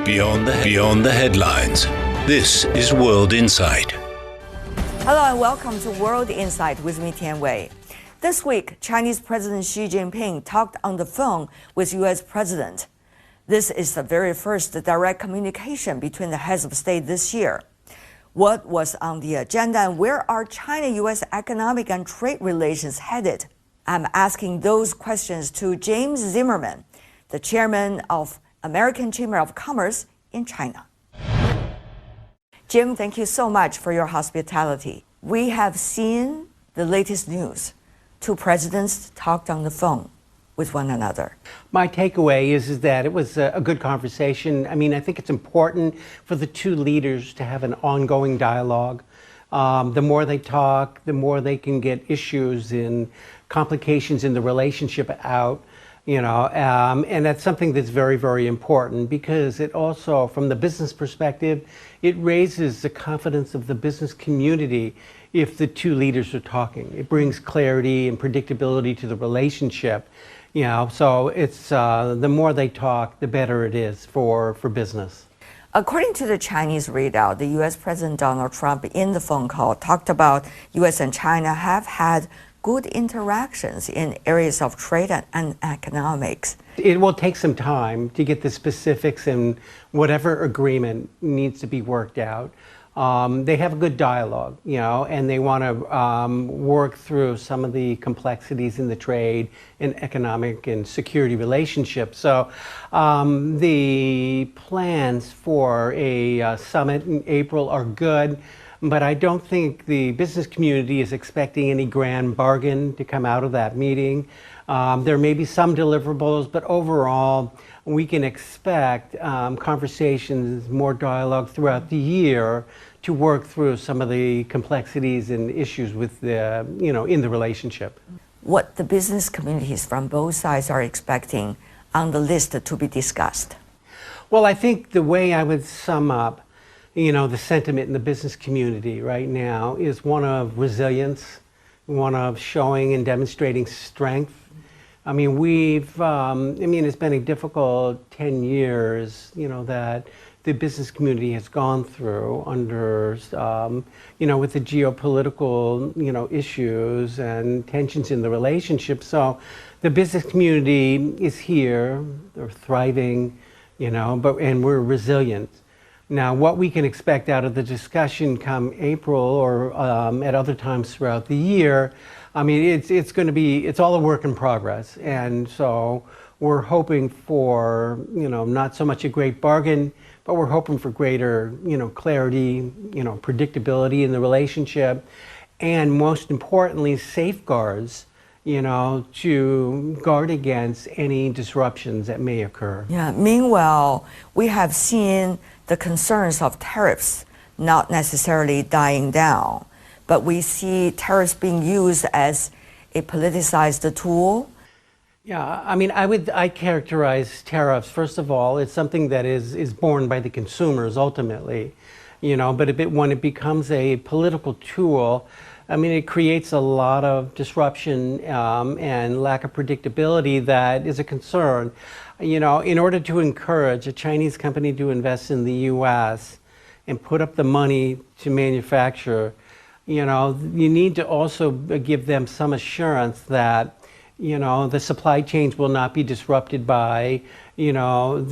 Beyond the headlines. This is World Insight. Hello and welcome to World Insight with me, Tian Wei. This week, Chinese President Xi Jinping talked on the phone with U.S. President. This is the very first direct communication between the heads of state this year. What was on the agenda and where are China-U.S. economic and trade relations headed? I'm asking those questions to James Zimmerman, the chairman of American Chamber of Commerce in China. Jim, thank you so much for your hospitality. We have seen the latest news. Two presidents talked on the phone with one another. My takeaway is that it was a good conversation. I mean, I think it's important for the two leaders to have an ongoing dialogue. The more they talk, the more they can get issues and complications in the relationship out. And that's something that's very, very important because it also, from the business perspective, it raises the confidence of the business community if the two leaders are talking. It brings clarity and predictability to the relationship. So it's the more they talk, the better it is for business. According to the Chinese readout, the U.S. President Donald Trump in the phone call talked about U.S. and China have had good interactions in areas of trade and economics. It will take some time to get the specifics and whatever agreement needs to be worked out. They have a good dialogue, and they want to work through some of the complexities in the trade and economic and security relationships. So the plans for a summit in April are good. But I don't think the business community is expecting any grand bargain to come out of that meeting. There may be some deliverables, but overall, we can expect conversations, more dialogue throughout the year to work through some of the complexities and issues with the, in the relationship. What the business communities from both sides are expecting on the list to be discussed? Well, I think the way I would sum up the sentiment in the business community right now is one of resilience, one of showing and demonstrating strength. I mean, it's been a difficult 10 years, that the business community has gone through under, with the geopolitical, issues and tensions in the relationship. So the business community is here, they're thriving, and we're resilient. Now, what we can expect out of the discussion come April or at other times throughout the year, it's all a work in progress. And so we're hoping for, not so much a great bargain, but we're hoping for greater, clarity, predictability in the relationship, and most importantly, safeguards, to guard against any disruptions that may occur. Yeah. Meanwhile, we have seen the concerns of tariffs not necessarily dying down, but we see tariffs being used as a politicized tool. Yeah, I characterize tariffs, first of all, it's something that is borne by the consumers ultimately, but when it becomes a political tool, it creates a lot of disruption and lack of predictability that is a concern. In order to encourage a Chinese company to invest in the U.S. and put up the money to manufacture, you need to also give them some assurance that, the supply chains will not be disrupted by, tariffs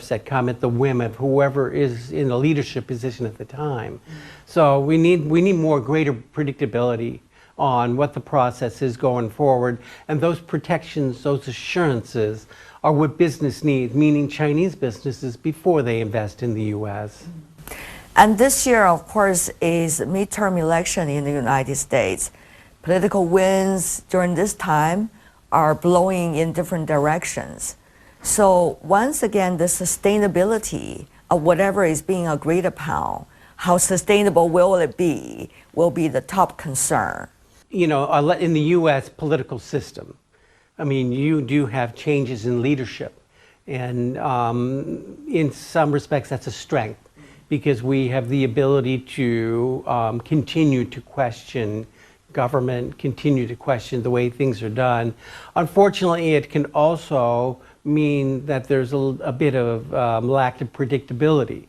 that come at the whim of whoever is in the leadership position at the time. So we need more greater predictability on what the process is going forward. And those protections, those assurances are what business needs, meaning Chinese businesses, before they invest in the U.S. And this year, of course, is midterm election in the United States. Political winds during this time are blowing in different directions. So once again, the sustainability of whatever is being agreed upon, how sustainable will it be, will be the top concern. In the U.S. political system, you do have changes in leadership. And in some respects, that's a strength because we have the ability to continue to question government, continue to question the way things are done. Unfortunately, it can also mean that there's a bit of lack of predictability.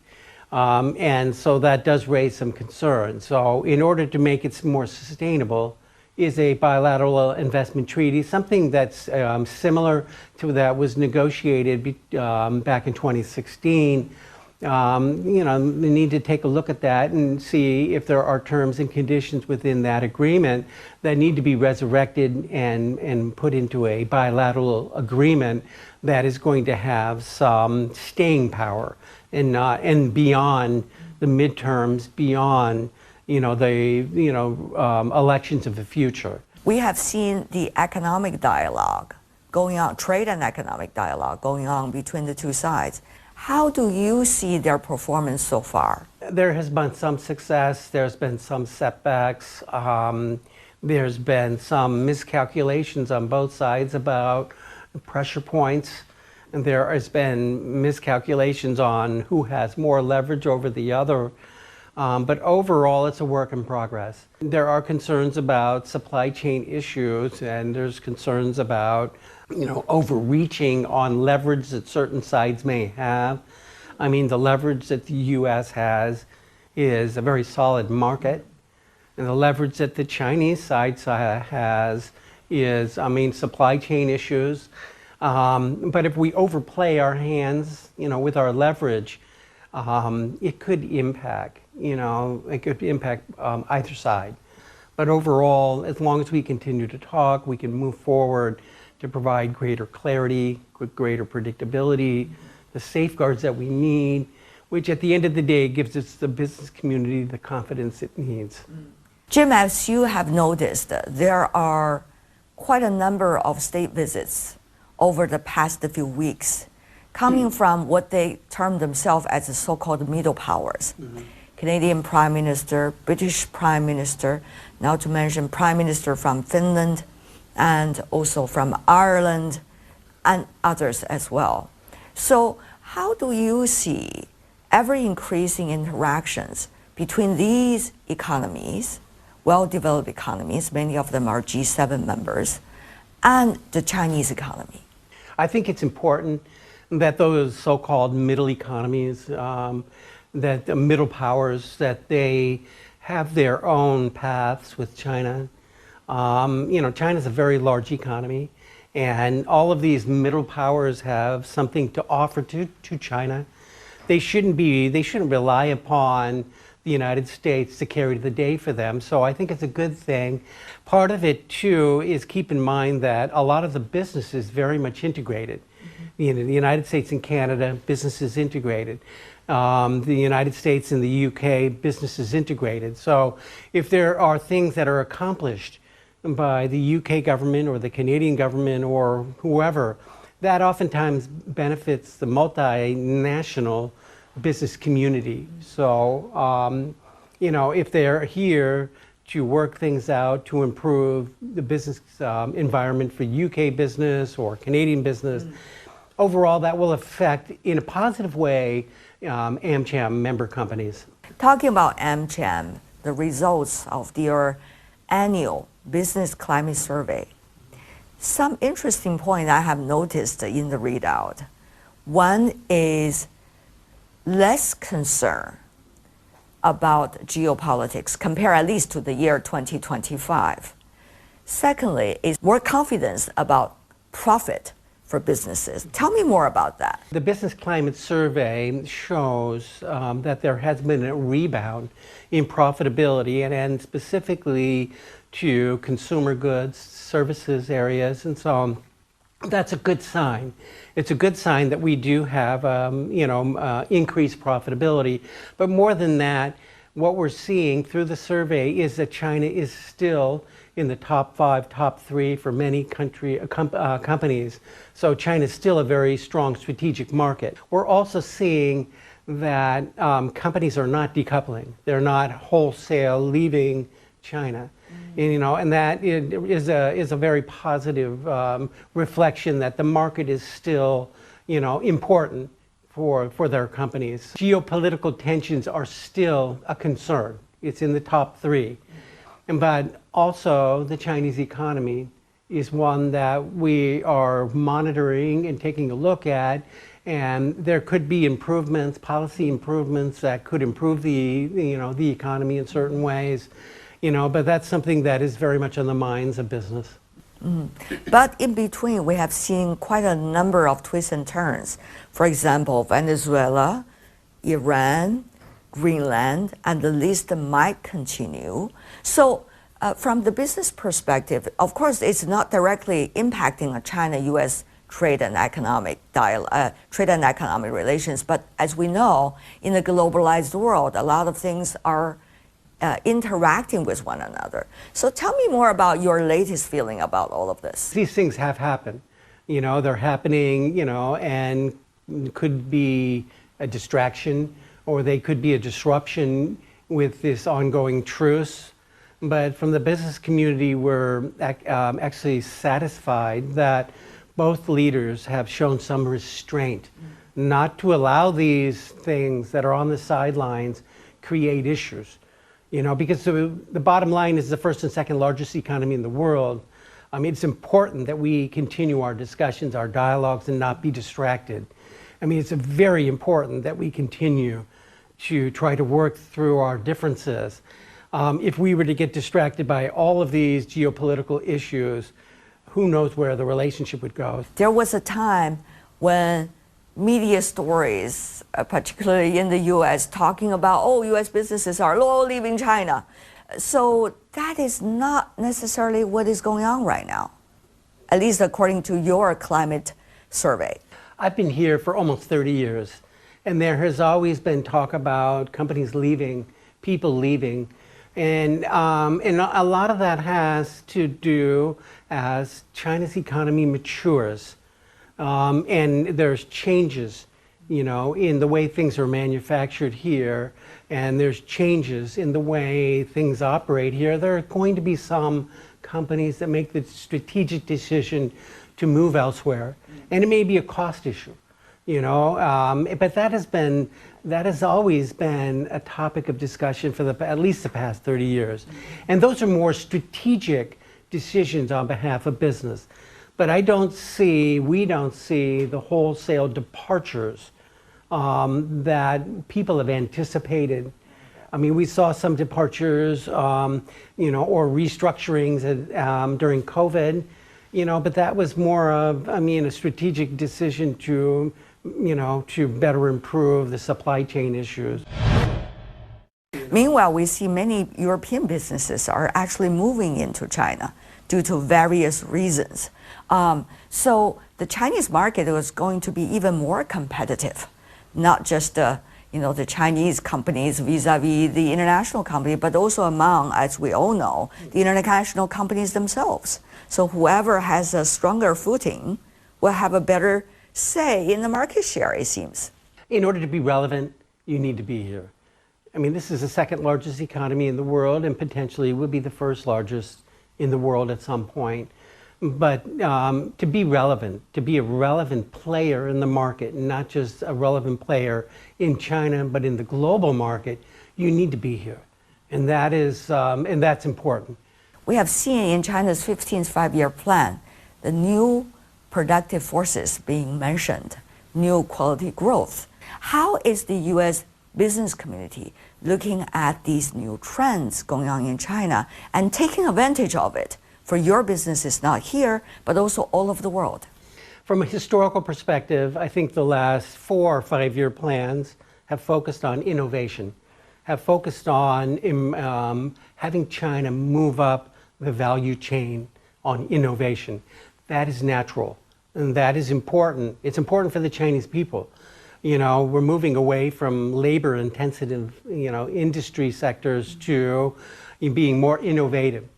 And so that does raise some concern. So in order to make it more sustainable, is a bilateral investment treaty, something that's similar to that was negotiated back in 2016. We need to take a look at that and see if there are terms and conditions within that agreement that need to be resurrected and put into a bilateral agreement that is going to have some staying power and beyond the midterms, beyond elections of the future. We have seen the economic dialogue going on, trade and economic dialogue going on between the two sides. How do you see their performance so far? There has been some success, there's been some setbacks, there's been some miscalculations on both sides about pressure points, and there has been miscalculations on who has more leverage over the other. But overall, it's a work in progress. There are concerns about supply chain issues, and there's concerns about, overreaching on leverage that certain sides may have. I mean, the leverage that the U.S. has is a very solid market, and the leverage that the Chinese side has is, supply chain issues. But if we overplay our hands, with our leverage, it could impact, either side. But overall, as long as we continue to talk, we can move forward to provide greater clarity, greater predictability, the safeguards that we need, which at the end of the day gives us the business community the confidence it needs. Jim, as you have noticed, there are quite a number of state visits over the past few weeks coming from what they term themselves as the so-called middle powers. Canadian Prime Minister, British Prime Minister, now to mention Prime Minister from Finland, and also from Ireland, and others as well. So how do you see ever-increasing interactions between these economies, well-developed economies, many of them are G7 members, and the Chinese economy? I think it's important that those so-called middle economies, that the middle powers, that they have their own paths with China. China's a very large economy, and all of these middle powers have something to offer to China. They shouldn't rely upon the United States to carry the day for them. So I think it's a good thing. Part of it too is keep in mind that a lot of the business is very much integrated. The United States and Canada, business is integrated. The United States and the UK, business is integrated. So if there are things that are accomplished by the UK government or the Canadian government or whoever, that oftentimes benefits the multinational business community. So, if they're here to work things out, to improve the business environment for UK business or Canadian business, overall that will affect, in a positive way, AmCham member companies. Talking about AmCham, the results of their annual business climate survey, some interesting point I have noticed in the readout. One is less concern about geopolitics, compare at least to the year 2025. Secondly, is more confidence about profit for businesses. Tell me more about that. The business climate survey shows that there has been a rebound in profitability and specifically to consumer goods, services areas, and so on. That's a good sign. It's a good sign that we do have, increased profitability. But more than that, what we're seeing through the survey is that China is still in the top 5, top 3 for many companies. So China is still a very strong strategic market. We're also seeing that companies are not decoupling. They're not wholesale leaving China. And that is a very positive reflection that the market is still, important for their companies. Geopolitical tensions are still a concern. It's in the top 3. But also the Chinese economy is one that we are monitoring and taking a look at, and there could be improvements, policy improvements that could improve the economy in certain ways, but that's something that is very much on the minds of business. But in between, we have seen quite a number of twists and turns. For example, Venezuela, Iran, Greenland, and the list might continue. So from the business perspective, of course, it's not directly impacting China-U.S. trade and economic relations. But as we know, in the globalized world, a lot of things are interacting with one another. So tell me more about your latest feeling about all of this. These things have happened. They're happening, and could be a distraction, or they could be a disruption with this ongoing truce. But from the business community, we're actually satisfied that both leaders have shown some restraint, not to allow these things that are on the sidelines create issues. Because the bottom line is the first and second largest economy in the world. It's important that we continue our discussions, our dialogues, and not be distracted. It's very important that we continue to try to work through our differences. If we were to get distracted by all of these geopolitical issues, who knows where the relationship would go. There was a time when media stories, particularly in the U.S., talking about, U.S. businesses are all leaving China. So that is not necessarily what is going on right now, at least according to your climate survey. I've been here for almost 30 years, and there has always been talk about companies leaving, people leaving. And a lot of that has to do as China's economy matures. And there's changes, in the way things are manufactured here, and there's changes in the way things operate here. There are going to be some companies that make the strategic decision to move elsewhere, and it may be a cost issue, but that has always been a topic of discussion for at least the past 30 years. And those are more strategic decisions on behalf of business. But we don't see the wholesale departures that people have anticipated. We saw some departures, or restructurings during COVID, but that was more of, a strategic decision to better improve the supply chain issues. Meanwhile, we see many European businesses are actually moving into China due to various reasons. So the Chinese market was going to be even more competitive, not just the Chinese companies vis-a-vis the international company, but also among, as we all know, the international companies themselves. So whoever has a stronger footing will have a better say in the market share, it seems. In order to be relevant, you need to be here. This is the second largest economy in the world, and potentially will be the first largest in the world at some point. But to be relevant, to be a relevant player in the market, not just a relevant player in China, but in the global market, you need to be here. And that's important. We have seen in China's 15th five-year plan, the new productive forces being mentioned, new quality growth. How is the U.S. business community looking at these new trends going on in China and taking advantage of it for your businesses, not here, but also all over the world? From a historical perspective, I think the last 4 or 5-year plans have focused on innovation, have focused on having China move up the value chain on innovation. That is natural, and that is important. It's important for the Chinese people. We're moving away from labor-intensive, industry sectors to being more innovative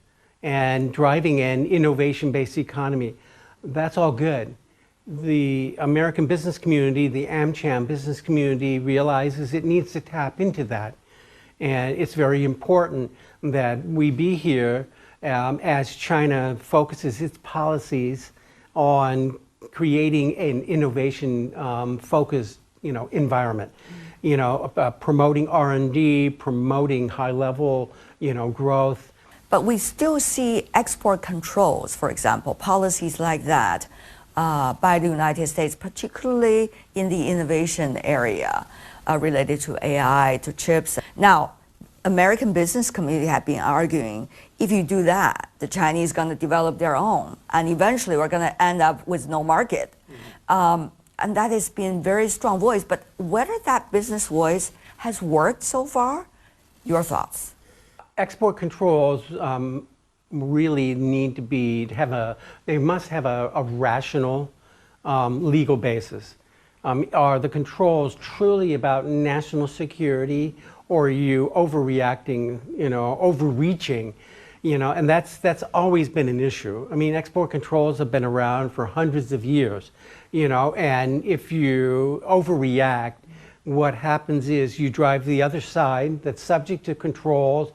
and driving an innovation-based economy. That's all good. The American business community, the AmCham business community, realizes it needs to tap into that. And it's very important that we be here as China focuses its policies on creating an innovation-focused, environment. Promoting R&D, promoting high-level, growth. but we still see export controls, for example, policies like that by the United States, particularly in the innovation area related to AI, to chips. Now, American business community have been arguing, if you do that, the Chinese going to develop their own, and eventually we're going to end up with no market. And that has been very strong voice, but whether that business voice has worked so far, your thoughts? Export controls really need to they must have a rational legal basis. Are the controls truly about national security, or are you overreacting, overreaching? And that's always been an issue. I mean, export controls have been around for hundreds of years, and if you overreact, what happens is you drive the other side that's subject to controls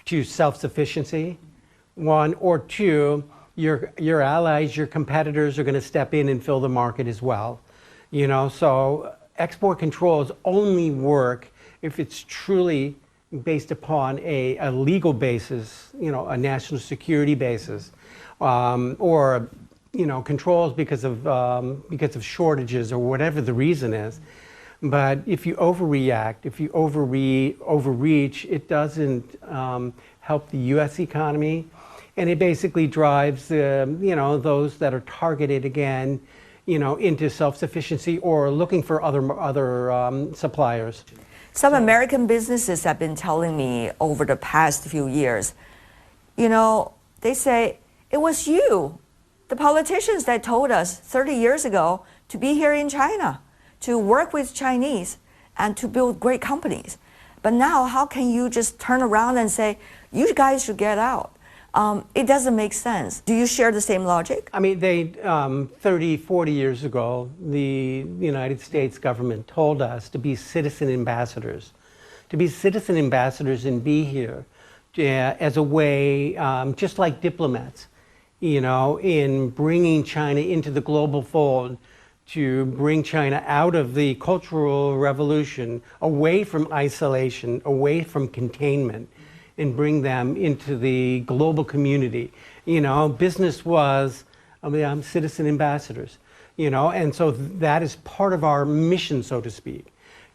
to self-sufficiency, one, or two, your allies, your competitors are going to step in and fill the market as well. So export controls only work if it's truly based upon a legal basis, a national security basis, or controls because of shortages or whatever the reason is. But if you overreact, if you overreach, it doesn't help the U.S. economy, and it basically drives those that are targeted again, into self-sufficiency or looking for other suppliers. Some American businesses have been telling me over the past few years, they say, it was you, the politicians, that told us 30 years ago to be here in China, to work with Chinese and to build great companies. But now, how can you just turn around and say, you guys should get out? It doesn't make sense. Do you share the same logic? I mean, 30, 40 years ago, the United States government told us to be citizen ambassadors. To be citizen ambassadors and be here as a way, just like diplomats, in bringing China into the global fold, to bring China out of the Cultural Revolution, away from isolation, away from containment, and bring them into the global community. Business was citizen ambassadors, and so that is part of our mission, so to speak,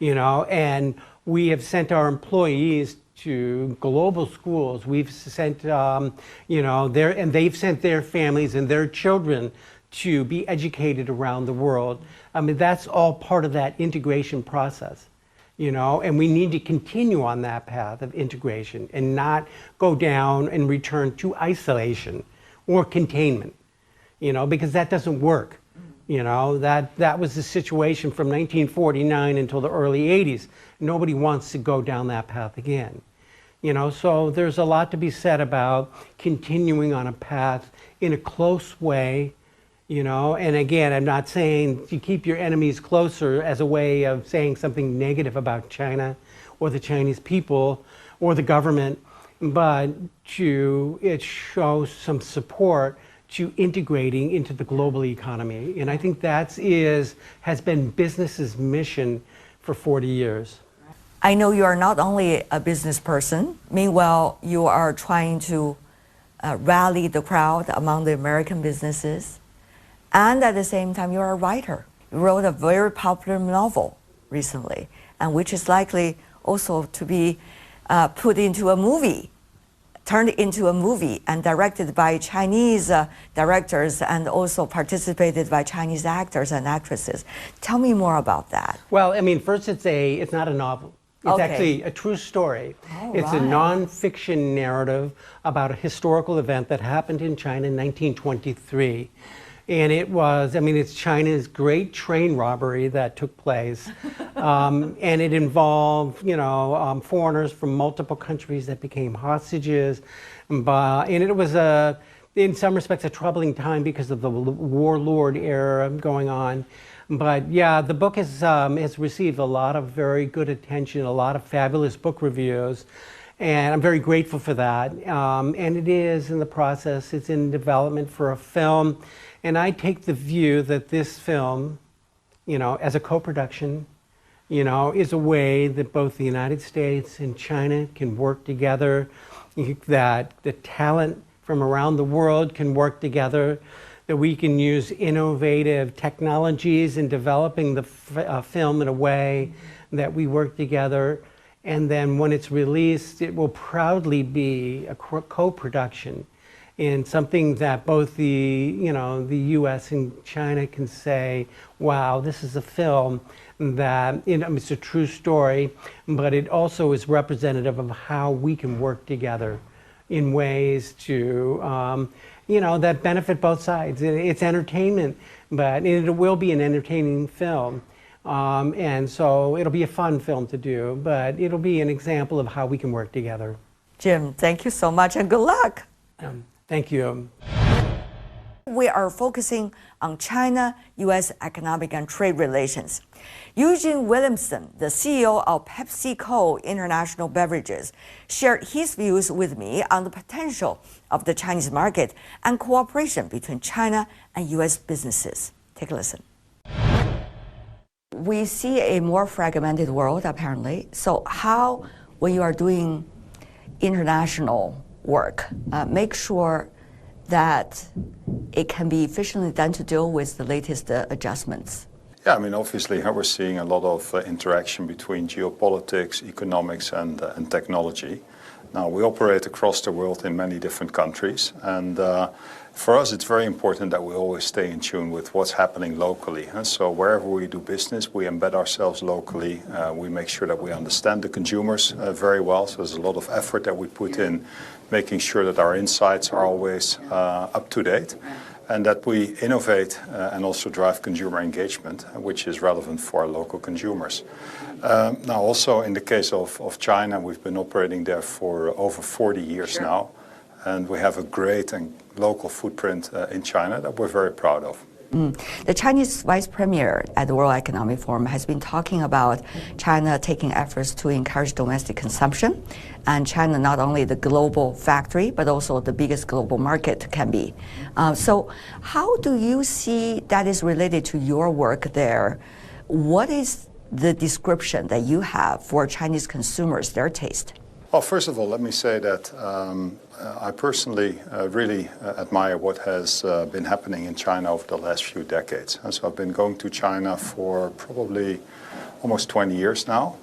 and we have sent our employees to global schools. We've sent, and they've sent their families and their children to be educated around the world. I mean, that's all part of that integration process, and we need to continue on that path of integration and not go down and return to isolation or containment, because that doesn't work. That was the situation from 1949 until the early 80s. Nobody wants to go down that path again. So there's a lot to be said about continuing on a path in a close way. And again, I'm not saying to keep your enemies closer as a way of saying something negative about China or the Chinese people or the government, but it shows some support to integrating into the global economy. And I think that has been business's mission for 40 years. I know you are not only a business person, meanwhile, you are trying to rally the crowd among the American businesses. And at the same time, you're a writer. You wrote a very popular novel recently, and which is likely also to be put into a movie, turned into a movie, and directed by Chinese directors, and also participated by Chinese actors and actresses. Tell me more about that. Well, I mean, first, it's not a novel. It's actually a true story. It's a non-fiction narrative about a historical event that happened in China in 1923. And it's China's great train robbery that took place. And it involved, foreigners from multiple countries that became hostages. And it was, in some respects, a troubling time because of the warlord era going on. But yeah, the book has received a lot of very good attention, a lot of fabulous book reviews. And I'm very grateful for that. And it is in the process, it's in development for a film. And I take the view that this film, as a co-production, is a way that both the United States and China can work together that the talent from around the world can work together, that we can use innovative technologies in developing the film in a way that we work together. And then when it's released, it will proudly be a co-production in something that both the U.S. and China can say, wow, this is a film that, it's a true story, but it also is representative of how we can work together in ways to, that benefit both sides. It's entertainment, but it will be an entertaining film. And so it'll be a fun film to do, but it'll be an example of how we can work together. Jim, thank you so much and good luck. Thank you. We are focusing on China-U.S. economic and trade relations. Eugene Williamson, the CEO of PepsiCo International Beverages, shared his views with me on the potential of the Chinese market and cooperation between China and U.S. businesses. Take a listen. We see a more fragmented world, apparently. So how, when you are doing international work, make sure that it can be efficiently done to deal with the latest adjustments? Yeah, obviously we're seeing a lot of interaction between geopolitics, economics, and technology. Now, we operate across the world in many different countries, and for us it's very important that we always stay in tune with what's happening locally. So wherever we do business, we embed ourselves locally. We make sure that we understand the consumers very well, so there's a lot of effort that we put in making sure that our insights are always up to date, and that we innovate and also drive consumer engagement, which is relevant for our local consumers. Now, also in the case of China, we've been operating there for over 40 years now, and we have a great and local footprint in China that we're very proud of. The Chinese Vice Premier at the World Economic Forum has been talking about China taking efforts to encourage domestic consumption, and China not only the global factory, but also the biggest global market can be. So how do you see that is related to your work there? What is the description that you have for Chinese consumers, their taste? Well, first of all, let me say that I personally really admire what has been happening in China over the last few decades. And so I've been going to China for probably almost 20 years now.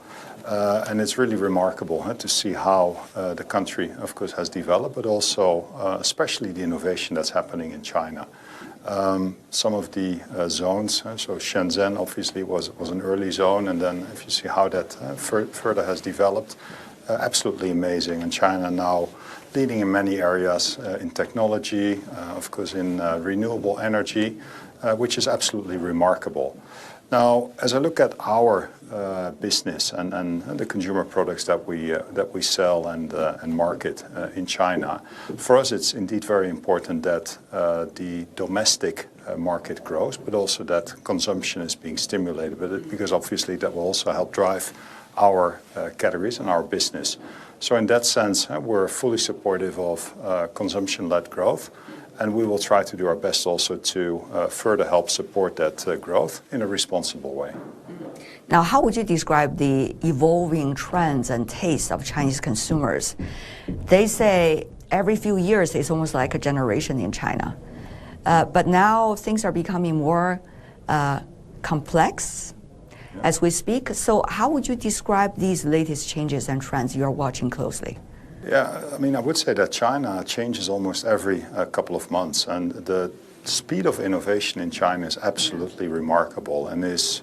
And it's really remarkable to see how the country, of course, has developed, but also especially the innovation that's happening in China. Some of the zones, so Shenzhen obviously was an early zone, and then if you see how that further has developed, absolutely amazing. And China now leading in many areas in technology, of course in renewable energy, which is absolutely remarkable. Now, as I look at our business and the consumer products that we sell and market in China, for us it's indeed very important that the domestic market grows, but also that consumption is being stimulated with it, because obviously that will also help drive our categories and our business. So in that sense, we're fully supportive of consumption-led growth, and we will try to do our best also to further help support that growth in a responsible way. Now, how would you describe the evolving trends and tastes of Chinese consumers? They say every few years it's almost like a generation in China. But now things are becoming more complex as we speak. So how would you describe these latest changes and trends you are watching closely? Yeah, I would say that China changes almost every couple of months, and the speed of innovation in China is absolutely remarkable and is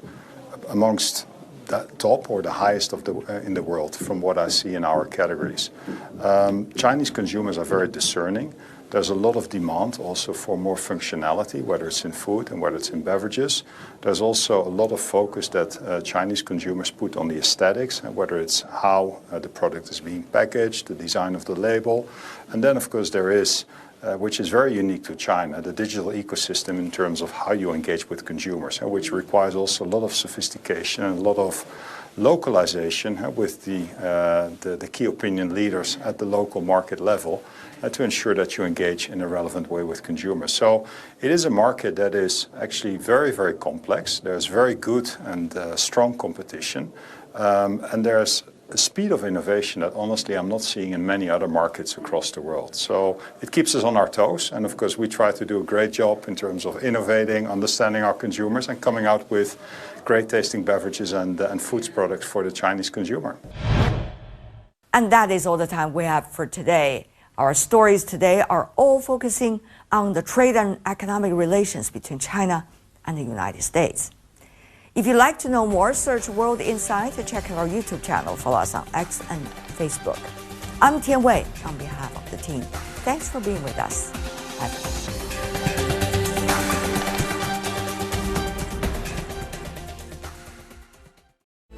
amongst the top or the highest in the world from what I see in our categories. Chinese consumers are very discerning. There's a lot of demand also for more functionality, whether it's in food and whether it's in beverages. There's also a lot of focus that Chinese consumers put on the aesthetics, and whether it's how the product is being packaged, the design of the label. And then, of course, there is, which is very unique to China, the digital ecosystem in terms of how you engage with consumers, which requires also a lot of sophistication and a lot of localization with the key opinion leaders at the local market level to ensure that you engage in a relevant way with consumers. So it is a market that is actually very, very complex. There's very good and strong competition, and there's a speed of innovation that honestly I'm not seeing in many other markets across the world. So it keeps us on our toes, and of course we try to do a great job in terms of innovating, understanding our consumers, and coming out with great tasting beverages and foods products for the Chinese consumer. And that is all the time we have for today. Our stories today are all focusing on the trade and economic relations between China and the United States. If you'd like to know more, search World Insight and check out our YouTube channel. Follow us on X and Facebook. I'm Tian Wei on behalf of the team. Thanks for being with us. Bye.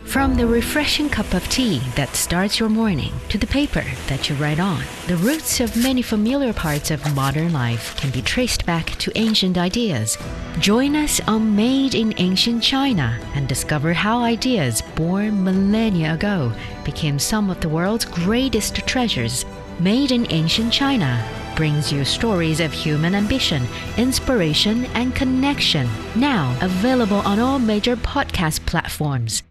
From the refreshing cup of tea that starts your morning to the paper that you write on, the roots of many familiar parts of modern life can be traced back to ancient ideas. Join us on Made in Ancient China and discover how ideas born millennia ago became some of the world's greatest treasures. Made in Ancient China brings you stories of human ambition, inspiration, and connection. Now available on all major podcast platforms.